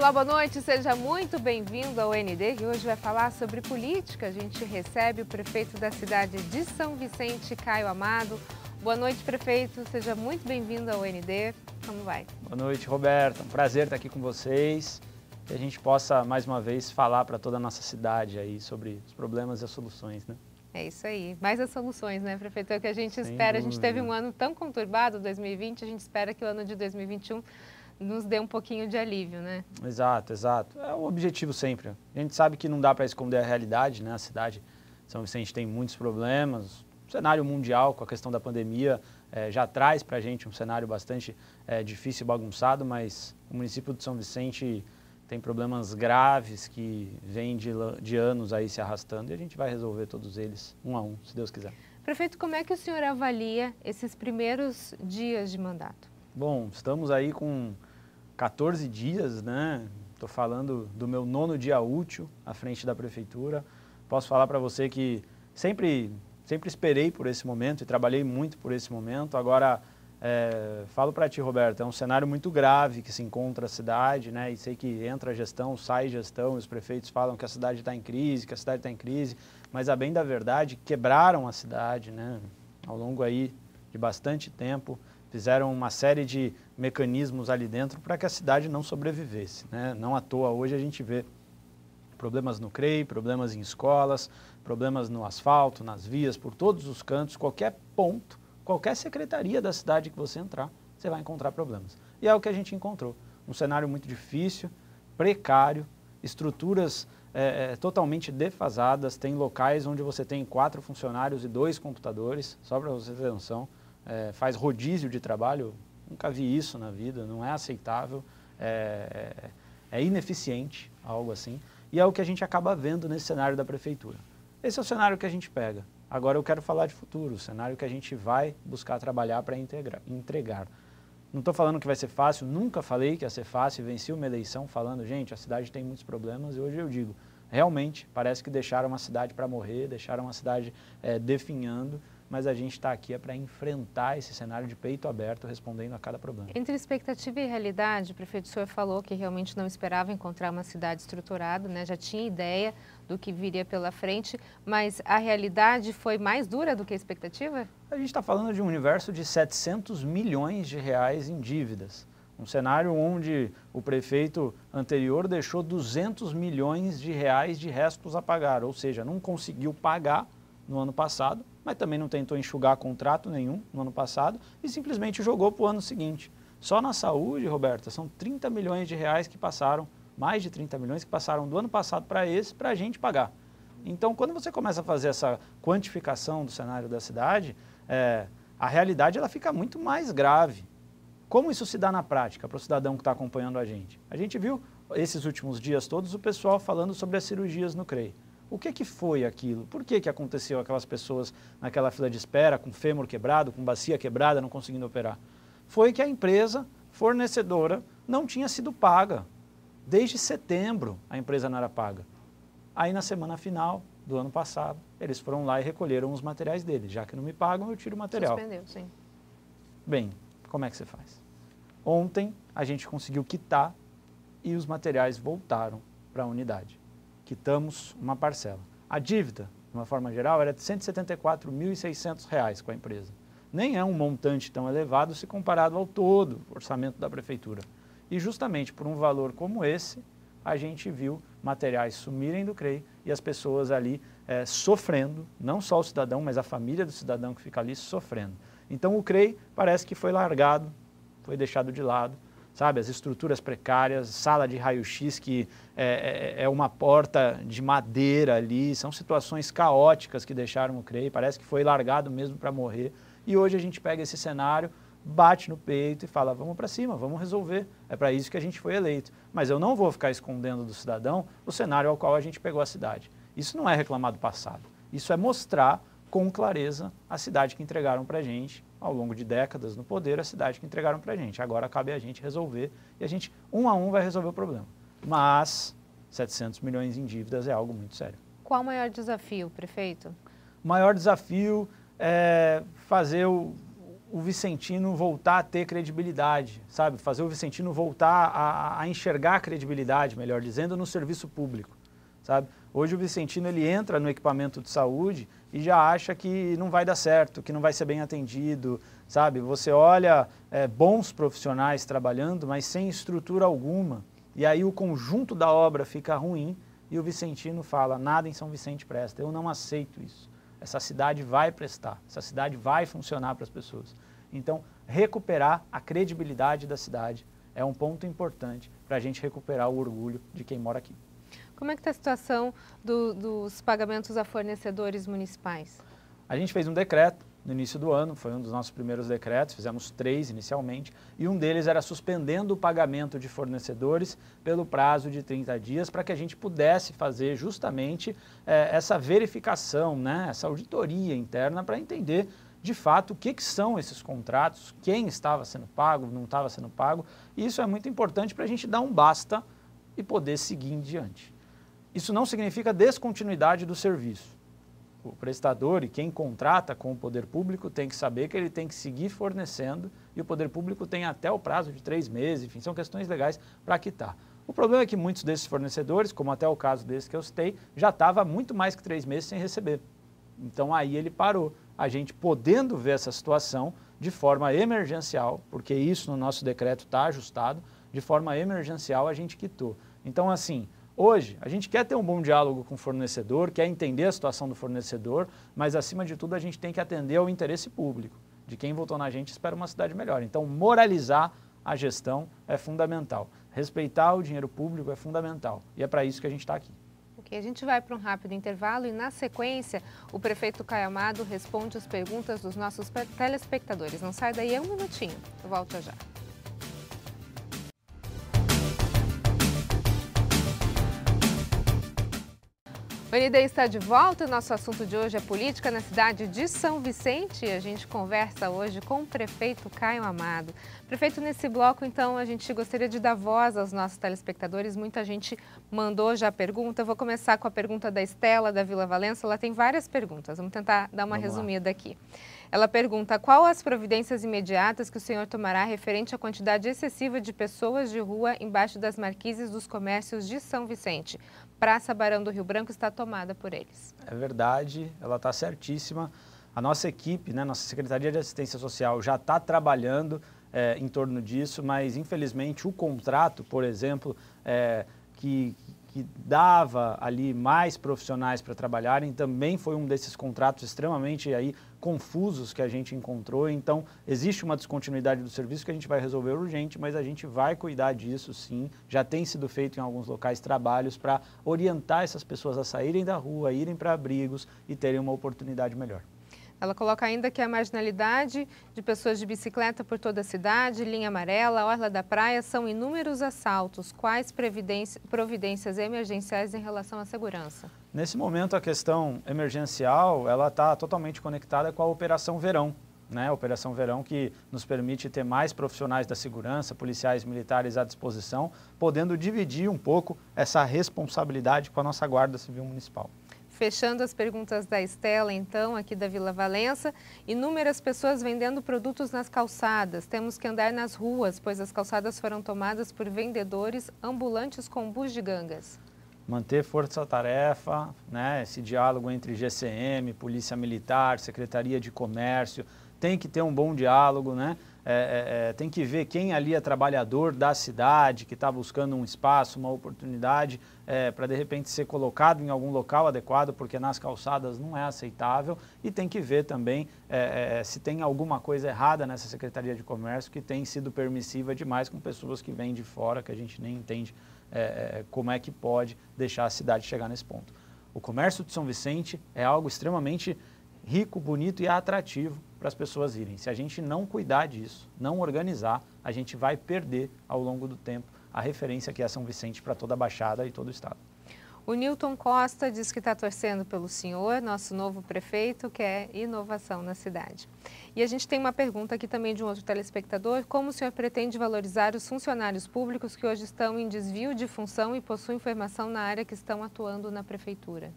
Olá, boa noite, seja muito bem-vindo ao ND, que hoje vai falar sobre política. A gente recebe o prefeito da cidade de São Vicente, Caio Amado. Boa noite, prefeito, seja muito bem-vindo ao ND. Como vai? Boa noite, Roberta. Um prazer estar aqui com vocês. Que a gente possa, mais uma vez, falar para toda a nossa cidade aí sobre os problemas e as soluções, né? É isso aí. Mais as soluções, né, prefeito? É o que a gente Sem espera. A gente dúvida. teve um ano tão conturbado, 2020, a gente espera que o ano de 2021 nos dê um pouquinho de alívio, né? Exato, exato. É o objetivo sempre. A gente sabe que não dá para esconder a realidade, né? A cidade de São Vicente tem muitos problemas. O cenário mundial, com a questão da pandemia, já traz para a gente um cenário bastante difícil e bagunçado, mas o município de São Vicente tem problemas graves que vêm de anos aí se arrastando e a gente vai resolver todos eles, um a um, se Deus quiser. Prefeito, como é que o senhor avalia esses primeiros dias de mandato? Bom, estamos aí com 14 dias, né? Estou falando do meu 9º dia útil à frente da prefeitura. Posso falar para você que sempre esperei por esse momento e trabalhei muito por esse momento. Agora, falo para ti, Roberto, é um cenário muito grave que se encontra a cidade, né? E sei que entra a gestão, sai gestão, e os prefeitos falam que a cidade está em crise, que a cidade está em crise, mas a bem da verdade, quebraram a cidade, né? Ao longo aí de bastante tempo, fizeram uma série de mecanismos ali dentro para que a cidade não sobrevivesse, né? Não à toa hoje a gente vê problemas no CREI, problemas em escolas, problemas no asfalto, nas vias, por todos os cantos, qualquer ponto, qualquer secretaria da cidade que você entrar, você vai encontrar problemas. E é o que a gente encontrou. Um cenário muito difícil, precário, estruturas totalmente defasadas, tem locais onde você tem 4 funcionários e 2 computadores, só para você ter noção, faz rodízio de trabalho, nunca vi isso na vida, não é aceitável, é ineficiente, algo assim, e é o que a gente acaba vendo nesse cenário da prefeitura. Esse é o cenário que a gente pega. Agora eu quero falar de futuro, o cenário que a gente vai buscar trabalhar para entregar. Não estou falando que vai ser fácil, nunca falei que ia ser fácil, venci uma eleição falando, gente, a cidade tem muitos problemas, e hoje eu digo, realmente, parece que deixaram a cidade para morrer, deixaram a cidade definhando, mas a gente está aqui para enfrentar esse cenário de peito aberto, respondendo a cada problema. Entre expectativa e realidade, prefeito, o senhor falou que realmente não esperava encontrar uma cidade estruturada, né? Já tinha ideia do que viria pela frente, mas a realidade foi mais dura do que a expectativa? A gente está falando de um universo de 700 milhões de reais em dívidas. Um cenário onde o prefeito anterior deixou 200 milhões de reais de restos a pagar, ou seja, não conseguiu pagar no ano passado, mas também não tentou enxugar contrato nenhum no ano passado e simplesmente jogou para o ano seguinte. Só na saúde, Roberta, são 30 milhões de reais que passaram, mais de 30 milhões que passaram do ano passado para esse, para a gente pagar. Então, quando você começa a fazer essa quantificação do cenário da cidade, a realidade ela fica muito mais grave. Como isso se dá na prática para o cidadão que está acompanhando a gente? A gente viu esses últimos dias todos o pessoal falando sobre as cirurgias no CREI. O que foi aquilo? Por que aconteceu aquelas pessoas naquela fila de espera, com fêmur quebrado, com bacia quebrada, não conseguindo operar? Foi que a empresa fornecedora não tinha sido paga. Desde setembro a empresa não era paga. Aí na semana final do ano passado, eles foram lá e recolheram os materiais deles. Já que não me pagam, eu tiro o material. Suspendeu, sim. Bem, como é que você faz? Ontem a gente conseguiu quitar e os materiais voltaram para a unidade. Quitamos uma parcela. A dívida, de uma forma geral, era de R$ 174.600 com a empresa. Nem é um montante tão elevado se comparado ao todo orçamento da prefeitura. E justamente por um valor como esse, a gente viu materiais sumirem do CREI e as pessoas ali sofrendo, não só o cidadão, mas a família do cidadão que fica ali sofrendo. Então o CREI parece que foi largado, foi deixado de lado. Sabe, as estruturas precárias, sala de raio-x que é uma porta de madeira ali, são situações caóticas que deixaram o CREI, parece que foi largado mesmo para morrer. E hoje a gente pega esse cenário, bate no peito e fala, vamos para cima, vamos resolver, é para isso que a gente foi eleito. Mas eu não vou ficar escondendo do cidadão o cenário ao qual a gente pegou a cidade. Isso não é reclamar do passado, isso é mostrar com clareza a cidade que entregaram para a gente, ao longo de décadas no poder, a cidade que entregaram para a gente. Agora cabe a gente resolver e a gente, um a um, vai resolver o problema. Mas 700 milhões em dívidas é algo muito sério. Qual o maior desafio, prefeito? O maior desafio é fazer o vicentino voltar a ter credibilidade, sabe? Fazer o vicentino voltar a enxergar a credibilidade, melhor dizendo, no serviço público, sabe? Hoje o vicentino ele entra no equipamento de saúde e já acha que não vai dar certo, que não vai ser bem atendido, sabe? Você olha bons profissionais trabalhando, mas sem estrutura alguma, e aí o conjunto da obra fica ruim e o vicentino fala, nada em São Vicente presta, eu não aceito isso. Essa cidade vai prestar, essa cidade vai funcionar para as pessoas. Então, recuperar a credibilidade da cidade é um ponto importante para a gente recuperar o orgulho de quem mora aqui. Como é que está a situação dos pagamentos a fornecedores municipais? A gente fez um decreto no início do ano, foi um dos nossos primeiros decretos, fizemos 3 inicialmente, e um deles era suspendendo o pagamento de fornecedores pelo prazo de 30 dias, para que a gente pudesse fazer justamente essa verificação, né, essa auditoria interna para entender de fato o que são esses contratos, quem estava sendo pago, não estava sendo pago, e isso é muito importante para a gente dar um basta e poder seguir em diante. Isso não significa descontinuidade do serviço. O prestador e quem contrata com o poder público tem que saber que ele tem que seguir fornecendo e o poder público tem até o prazo de 3 meses, enfim, são questões legais para quitar. O problema é que muitos desses fornecedores, como até o caso desse que eu citei, já estava muito mais que 3 meses sem receber. Então aí ele parou. A gente podendo ver essa situação de forma emergencial, porque isso no nosso decreto está ajustado, de forma emergencial a gente quitou. Então assim, hoje, a gente quer ter um bom diálogo com o fornecedor, quer entender a situação do fornecedor, mas acima de tudo a gente tem que atender ao interesse público. De quem votou na gente espera uma cidade melhor. Então, moralizar a gestão é fundamental. Respeitar o dinheiro público é fundamental. E é para isso que a gente está aqui. Ok, a gente vai para um rápido intervalo e na sequência o prefeito Caio Amado responde as perguntas dos nossos telespectadores. Não sai daí, é um minutinho. Eu volto já. O ND está de volta e nosso assunto de hoje é política na cidade de São Vicente. A gente conversa hoje com o prefeito Caio Amado. Prefeito, nesse bloco, então, a gente gostaria de dar voz aos nossos telespectadores. Muita gente mandou já pergunta. Eu vou começar com a pergunta da Estela, da Vila Valença. Ela tem várias perguntas. Vamos tentar dar uma resumida aqui. Ela pergunta qual as providências imediatas que o senhor tomará referente à quantidade excessiva de pessoas de rua embaixo das marquises dos comércios de São Vicente. Praça Barão do Rio Branco está tomada por eles. É verdade, ela está certíssima. A nossa equipe, né, nossa Secretaria de Assistência Social já está trabalhando em torno disso, mas infelizmente o contrato, por exemplo, que dava ali mais profissionais para trabalharem, também foi um desses contratos extremamente aí confusos que a gente encontrou. Então, existe uma descontinuidade do serviço que a gente vai resolver urgente, mas a gente vai cuidar disso sim. Já tem sido feito em alguns locais trabalhos para orientar essas pessoas a saírem da rua, irem para abrigos e terem uma oportunidade melhor. Ela coloca ainda que a marginalidade de pessoas de bicicleta por toda a cidade, linha amarela, orla da praia, são inúmeros assaltos. Quais providências emergenciais em relação à segurança? Nesse momento, a questão emergencial, ela está totalmente conectada com a Operação Verão, né? A Operação Verão que nos permite ter mais profissionais da segurança, policiais militares à disposição, podendo dividir um pouco essa responsabilidade com a nossa Guarda Civil Municipal. Fechando as perguntas da Estela, então, aqui da Vila Valença, inúmeras pessoas vendendo produtos nas calçadas. Temos que andar nas ruas, pois as calçadas foram tomadas por vendedores ambulantes com bugigangas. Manter força-tarefa, né, esse diálogo entre GCM, Polícia Militar, Secretaria de Comércio, tem que ter um bom diálogo, né? Tem que ver quem ali é trabalhador da cidade, que está buscando um espaço, uma oportunidade para de repente ser colocado em algum local adequado, porque nas calçadas não é aceitável, e tem que ver também se tem alguma coisa errada nessa Secretaria de Comércio que tem sido permissiva demais com pessoas que vêm de fora, que a gente nem entende como é que pode deixar a cidade chegar nesse ponto. O comércio de São Vicente é algo extremamente rico, bonito e atrativo para as pessoas irem. Se a gente não cuidar disso, não organizar, a gente vai perder ao longo do tempo a referência que é São Vicente para toda a Baixada e todo o estado. O Nilton Costa diz que está torcendo pelo senhor, nosso novo prefeito, que é inovação na cidade. E a gente tem uma pergunta aqui também de um outro telespectador. Como o senhor pretende valorizar os funcionários públicos que hoje estão em desvio de função e possuem formação na área que estão atuando na prefeitura?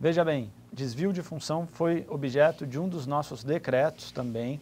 Veja bem, desvio de função foi objeto de um dos nossos decretos também,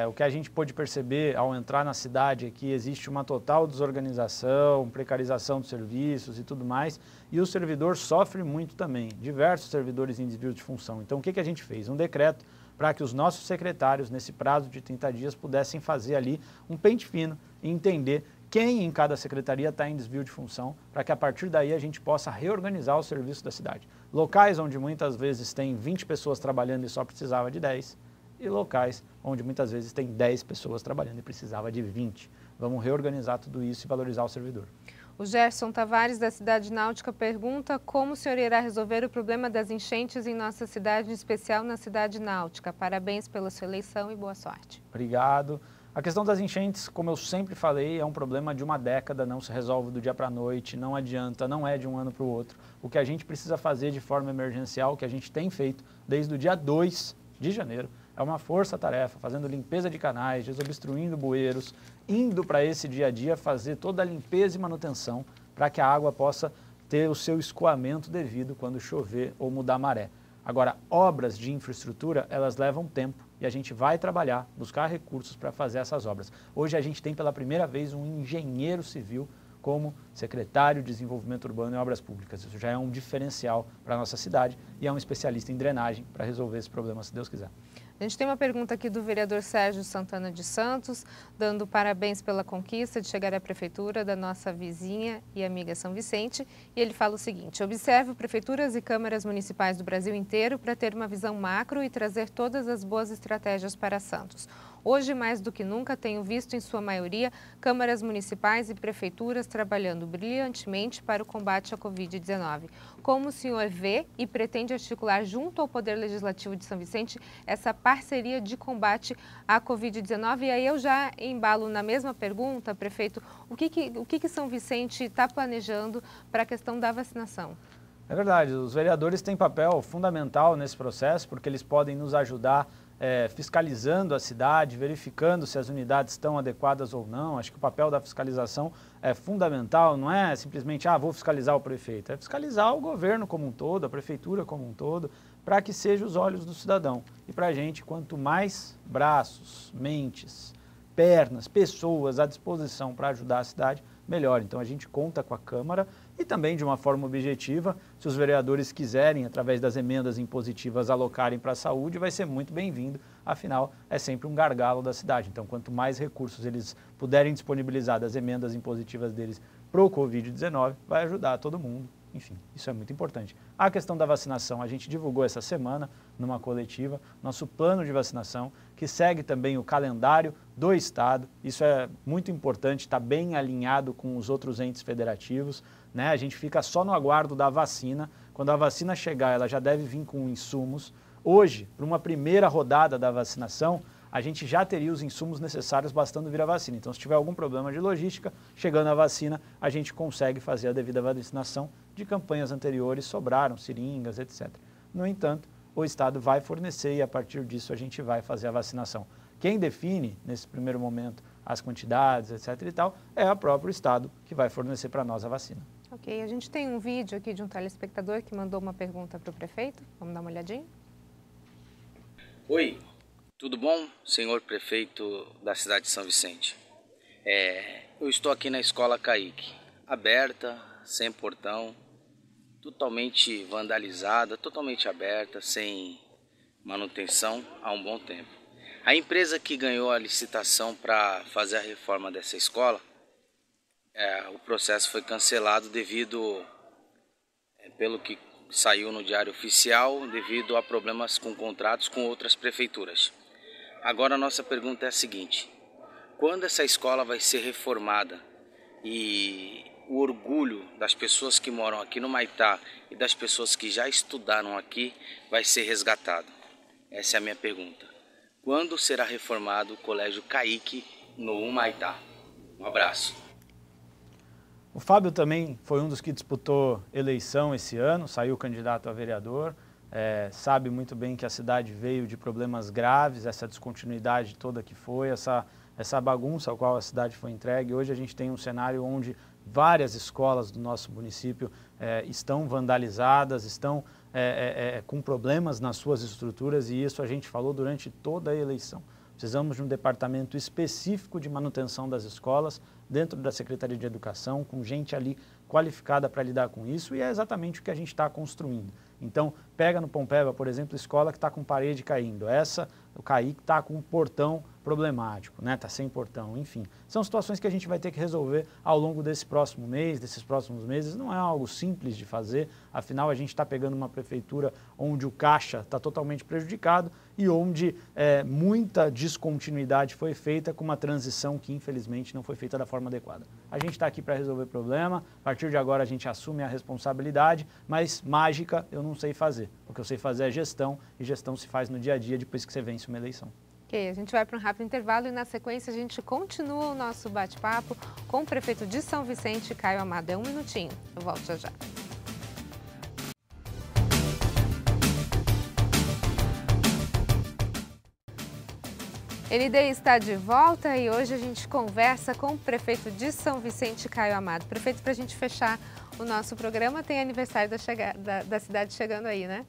O que a gente pôde perceber ao entrar na cidade é que existe uma total desorganização, precarização dos serviços e tudo mais, e o servidor sofre muito também, diversos servidores em desvio de função. Então, o que a gente fez? Um decreto para que os nossos secretários, nesse prazo de 30 dias, pudessem fazer ali um pente fino e entender quem em cada secretaria está em desvio de função, para que a partir daí a gente possa reorganizar o serviço da cidade. Locais onde muitas vezes tem 20 pessoas trabalhando e só precisava de 10, e locais onde muitas vezes tem 10 pessoas trabalhando e precisava de 20. Vamos reorganizar tudo isso e valorizar o servidor. O Gerson Tavares, da Cidade Náutica, pergunta como o senhor irá resolver o problema das enchentes em nossa cidade, em especial na Cidade Náutica. Parabéns pela sua eleição e boa sorte. Obrigado. A questão das enchentes, como eu sempre falei, é um problema de uma década, não se resolve do dia para a noite, não adianta, não é de um ano para o outro. O que a gente precisa fazer de forma emergencial, o que a gente tem feito desde o dia 2 de janeiro, é uma força-tarefa, fazendo limpeza de canais, desobstruindo bueiros, indo para esse dia a dia fazer toda a limpeza e manutenção para que a água possa ter o seu escoamento devido quando chover ou mudar a maré. Agora, obras de infraestrutura, elas levam tempo e a gente vai trabalhar, buscar recursos para fazer essas obras. Hoje a gente tem pela primeira vez um engenheiro civil como secretário de Desenvolvimento Urbano e Obras Públicas. Isso já é um diferencial para a nossa cidade e é um especialista em drenagem para resolver esse problema, se Deus quiser. A gente tem uma pergunta aqui do vereador Sérgio Santana de Santos, dando parabéns pela conquista de chegar à prefeitura da nossa vizinha e amiga São Vicente. E ele fala o seguinte: observo prefeituras e câmaras municipais do Brasil inteiro para ter uma visão macro e trazer todas as boas estratégias para Santos. Hoje, mais do que nunca, tenho visto, em sua maioria, câmaras municipais e prefeituras trabalhando brilhantemente para o combate à Covid-19. Como o senhor vê e pretende articular junto ao Poder Legislativo de São Vicente essa parceria de combate à Covid-19? E aí eu já embalo na mesma pergunta, prefeito, o que São Vicente está planejando para a questão da vacinação? É verdade, os vereadores têm papel fundamental nesse processo, porque eles podem nos ajudar fiscalizando a cidade, verificando se as unidades estão adequadas ou não. Acho que o papel da fiscalização é fundamental, não é simplesmente, vou fiscalizar o prefeito, é fiscalizar o governo como um todo, a prefeitura como um todo, para que seja os olhos do cidadão. E para a gente, quanto mais braços, mentes, pernas, pessoas à disposição para ajudar a cidade, melhor. Então a gente conta com a Câmara e também de uma forma objetiva, se os vereadores quiserem, através das emendas impositivas, alocarem para a saúde, vai ser muito bem-vindo, afinal é sempre um gargalo da cidade. Então quanto mais recursos eles puderem disponibilizar das emendas impositivas deles para o Covid-19, vai ajudar todo mundo. Enfim, isso é muito importante. A questão da vacinação, a gente divulgou essa semana, numa coletiva, nosso plano de vacinação, que segue também o calendário do Estado. Isso é muito importante, está bem alinhado com os outros entes federativos, né? A gente fica só no aguardo da vacina. Quando a vacina chegar, ela já deve vir com insumos. Hoje, para uma primeira rodada da vacinação, a gente já teria os insumos necessários bastando vir a vacina. Então, se tiver algum problema de logística, chegando a vacina, a gente consegue fazer a devida vacinação. De campanhas anteriores sobraram seringas, etc. No entanto, o Estado vai fornecer e a partir disso a gente vai fazer a vacinação. Quem define, nesse primeiro momento, as quantidades, etc. e tal, é o próprio Estado que vai fornecer para nós a vacina. Ok, a gente tem um vídeo aqui de um telespectador que mandou uma pergunta para o prefeito. Vamos dar uma olhadinha? Oi, tudo bom, senhor prefeito da cidade de São Vicente? Eu estou aqui na Escola Kaique, aberta, sem portão, totalmente vandalizada, totalmente aberta, sem manutenção há um bom tempo. A empresa que ganhou a licitação para fazer a reforma dessa escola, o processo foi cancelado devido, pelo que saiu no Diário Oficial, devido a problemas com contratos com outras prefeituras. Agora a nossa pergunta é a seguinte: quando essa escola vai ser reformada e o orgulho das pessoas que moram aqui no Humaitá e das pessoas que já estudaram aqui vai ser resgatado? Essa é a minha pergunta. Quando será reformado o Colégio Kaique no Humaitá? Um abraço. O Fábio também foi um dos que disputou eleição esse ano, saiu candidato a vereador, sabe muito bem que a cidade veio de problemas graves, essa descontinuidade toda que foi, essa bagunça ao qual a cidade foi entregue. Hoje a gente tem um cenário onde várias escolas do nosso município estão vandalizadas, estão com problemas nas suas estruturas, e isso a gente falou durante toda a eleição. Precisamos de um departamento específico de manutenção das escolas dentro da Secretaria de Educação, com gente ali qualificada para lidar com isso, e é exatamente o que a gente está construindo. Então, pega no Pompeva, por exemplo, escola que está com parede caindo. O CAIC está com um portão problemático, né? Está sem portão, enfim. São situações que a gente vai ter que resolver ao longo desse próximo mês, desses próximos meses. Não é algo simples de fazer, afinal a gente está pegando uma prefeitura onde o caixa está totalmente prejudicado e onde muita descontinuidade foi feita com uma transição que infelizmente não foi feita da forma adequada. A gente está aqui para resolver o problema, a partir de agora a gente assume a responsabilidade, mas mágica eu não sei fazer. O que eu sei fazer é gestão, e gestão se faz no dia a dia depois que você vence uma eleição. Ok, a gente vai para um rápido intervalo e na sequência a gente continua o nosso bate-papo com o prefeito de São Vicente, Caio Amado. É um minutinho, eu volto já já. ND está de volta e hoje a gente conversa com o prefeito de São Vicente, Caio Amado. Prefeito, para a gente fechar o nosso programa, tem aniversário da cidade chegando aí, né?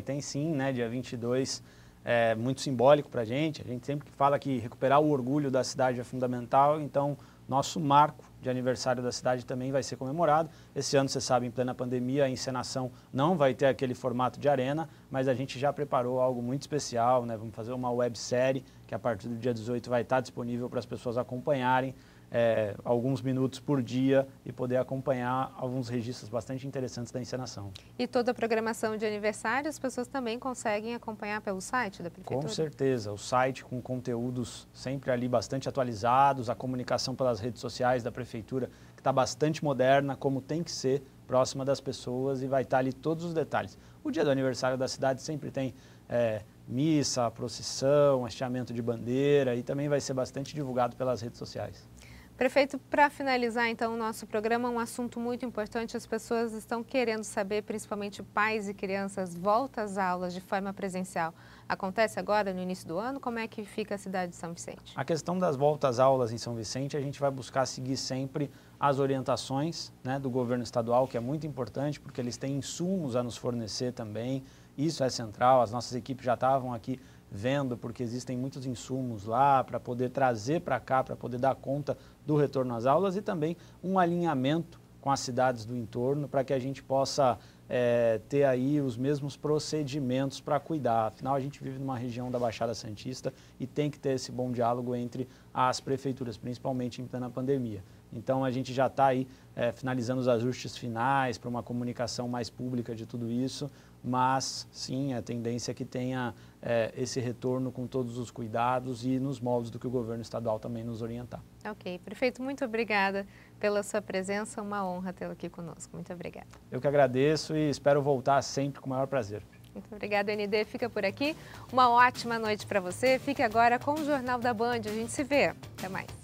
Tem sim, né? Dia 22, é muito simbólico para a gente sempre fala que recuperar o orgulho da cidade é fundamental, então nosso marco de aniversário da cidade também vai ser comemorado. Esse ano, você sabe, em plena pandemia, a encenação não vai ter aquele formato de arena, mas a gente já preparou algo muito especial, né? Vamos fazer uma websérie que a partir do dia 18 vai estar disponível para as pessoas acompanharem alguns minutos por dia e poder acompanhar alguns registros bastante interessantes da encenação. E toda a programação de aniversário as pessoas também conseguem acompanhar pelo site da Prefeitura? Com certeza, o site com conteúdos sempre ali bastante atualizados, a comunicação pelas redes sociais da Prefeitura que está bastante moderna, como tem que ser, próxima das pessoas, e vai estar ali todos os detalhes. O dia do aniversário da cidade sempre tem missa, procissão, hasteamento de bandeira, e também vai ser bastante divulgado pelas redes sociais. Prefeito, para finalizar então o nosso programa, um assunto muito importante, as pessoas estão querendo saber, principalmente pais e crianças, volta às aulas de forma presencial. Acontece agora no início do ano? Como é que fica a cidade de São Vicente? A questão das voltas às aulas em São Vicente, a gente vai buscar seguir sempre as orientações, né, do governo estadual, que é muito importante, porque eles têm insumos a nos fornecer também, isso é central, as nossas equipes já estavam aqui vendo, porque existem muitos insumos lá para poder trazer para cá, para poder dar conta do retorno às aulas, e também um alinhamento com as cidades do entorno para que a gente possa ter aí os mesmos procedimentos para cuidar. Afinal, a gente vive numa região da Baixada Santista e tem que ter esse bom diálogo entre as prefeituras, principalmente em plena pandemia. Então, a gente já está aí finalizando os ajustes finais para uma comunicação mais pública de tudo isso, mas sim, a tendência é que tenha esse retorno com todos os cuidados e nos moldes do que o governo estadual também nos orientar. Ok. Prefeito, muito obrigada pela sua presença, uma honra tê-lo aqui conosco. Muito obrigada. Eu que agradeço e espero voltar sempre com o maior prazer. Muito obrigada, ND. Fica por aqui. Uma ótima noite para você. Fique agora com o Jornal da Band. A gente se vê. Até mais.